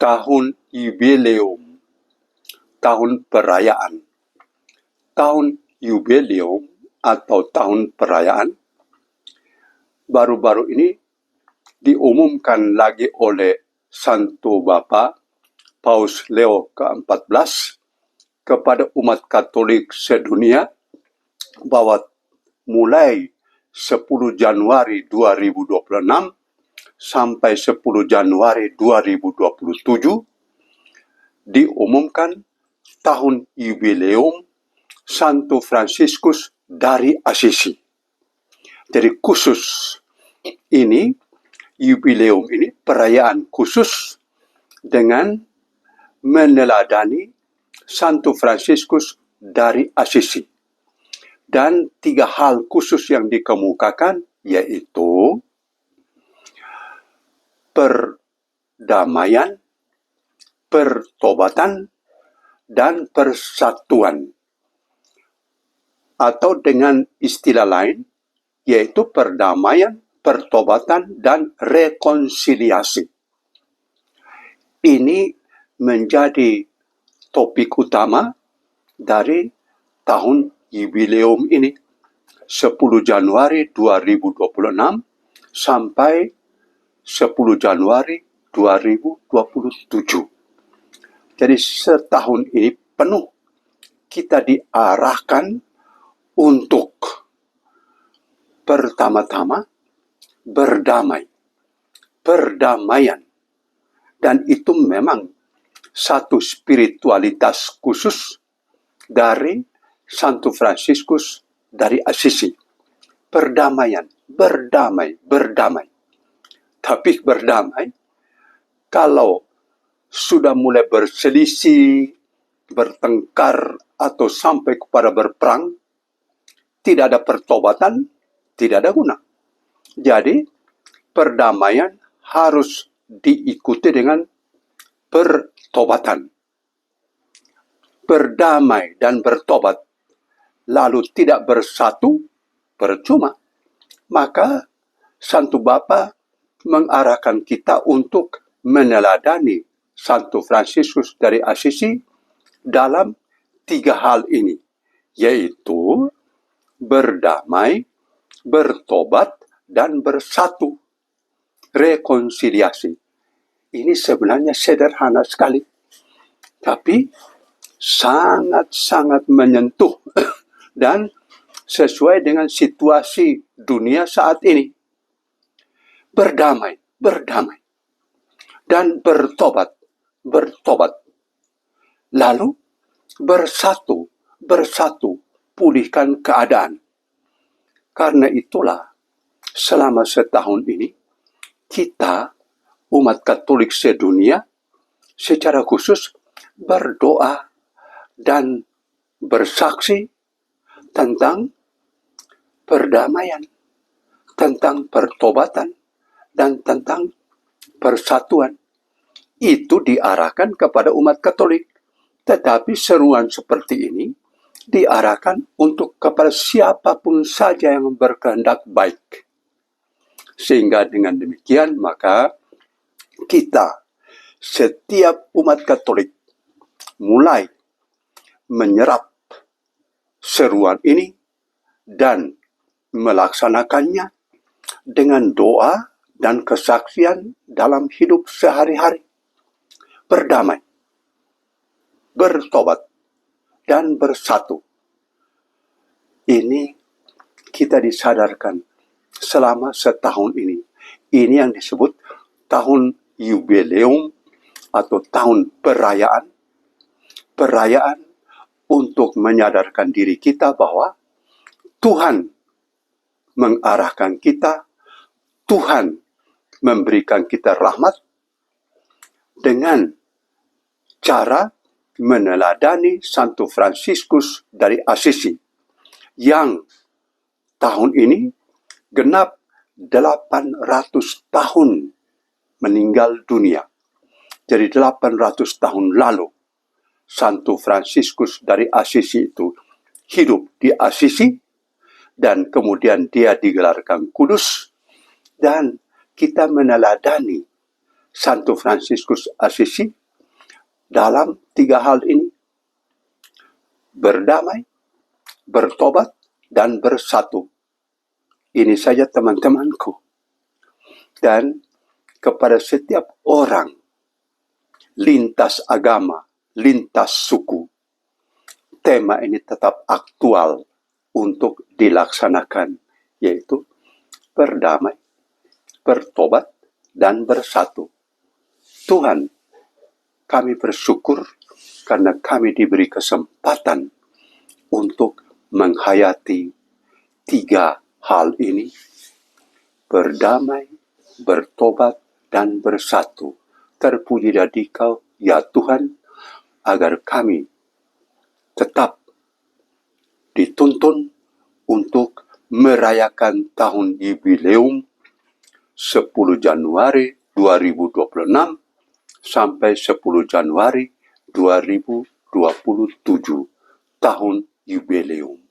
tahun jubileum, tahun perayaan. Tahun jubileum atau tahun perayaan baru-baru ini diumumkan lagi oleh Santo Bapa Paus Leo ke-14 kepada umat Katolik sedunia bahwa mulai 10 Januari 2026 sampai 10 Januari 2027 diumumkan tahun jubileum Santo Fransiskus dari Assisi. Jadi khusus ini, jubileum ini perayaan khusus dengan meneladani Santo Fransiskus dari Assisi. Dan 3 hal khusus yang dikemukakan yaitu perdamaian, pertobatan, dan persatuan. Atau dengan istilah lain, yaitu perdamaian, pertobatan, dan rekonsiliasi. Ini menjadi topik utama dari tahun jubileum ini. 10 Januari 2026 sampai 10 Januari 2027. Jadi setahun ini penuh kita diarahkan untuk pertama-tama perdamaian. Dan itu memang satu spiritualitas khusus dari Santo Fransiskus dari Assisi. Perdamaian, berdamai. Tapi berdamai, kalau sudah mulai berselisih, bertengkar, atau sampai kepada berperang, tidak ada pertobatan, tidak ada guna. Jadi, perdamaian harus diikuti dengan pertobatan. Berdamai dan bertobat, lalu tidak bersatu, percuma. Maka, Santo Bapa mengarahkan kita untuk meneladani Santo Fransiskus dari Assisi dalam 3 hal ini, yaitu berdamai, bertobat, dan bersatu. Rekonsiliasi. Ini sebenarnya sederhana sekali, tapi sangat-sangat menyentuh dan sesuai dengan situasi dunia saat ini. Berdamai, dan bertobat. Lalu bersatu, pulihkan keadaan. Karena itulah selama setahun ini kita umat Katolik sedunia secara khusus berdoa dan bersaksi tentang perdamaian, tentang pertobatan, dan tentang persatuan. Itu diarahkan kepada umat Katolik. Tetapi seruan seperti ini diarahkan untuk kepada siapapun saja yang berkehendak baik. Sehingga dengan demikian maka kita, setiap umat Katolik, mulai menyerap seruan ini dan melaksanakannya dengan doa dan kesaksian dalam hidup sehari-hari. Berdamai, bertobat, dan bersatu. Ini kita disadarkan selama setahun ini. Ini yang disebut tahun jubileum atau tahun perayaan. Perayaan untuk menyadarkan diri kita bahwa Tuhan mengarahkan kita, Tuhan memberikan kita rahmat dengan cara meneladani Santo Fransiskus dari Assisi yang tahun ini genap 800 tahun meninggal dunia. Jadi 800 tahun lalu Santo Fransiskus dari Assisi itu hidup di Assisi dan kemudian dia digelarkan kudus dan kita meneladani Santo Fransiskus Assisi dalam 3 hal ini: berdamai, bertobat, dan bersatu. Ini saja teman-temanku. Dan kepada setiap orang, lintas agama, lintas suku, tema ini tetap aktual untuk dilaksanakan, yaitu berdamai, bertobat, dan bersatu. Tuhan, kami bersyukur karena kami diberi kesempatan untuk menghayati 3 hal ini: berdamai, bertobat, dan bersatu. Terpuji dan Dikau, ya Tuhan, agar kami tetap dituntun untuk merayakan tahun jubileum 10 Januari 2026 sampai 10 Januari 2027, tahun jubileum.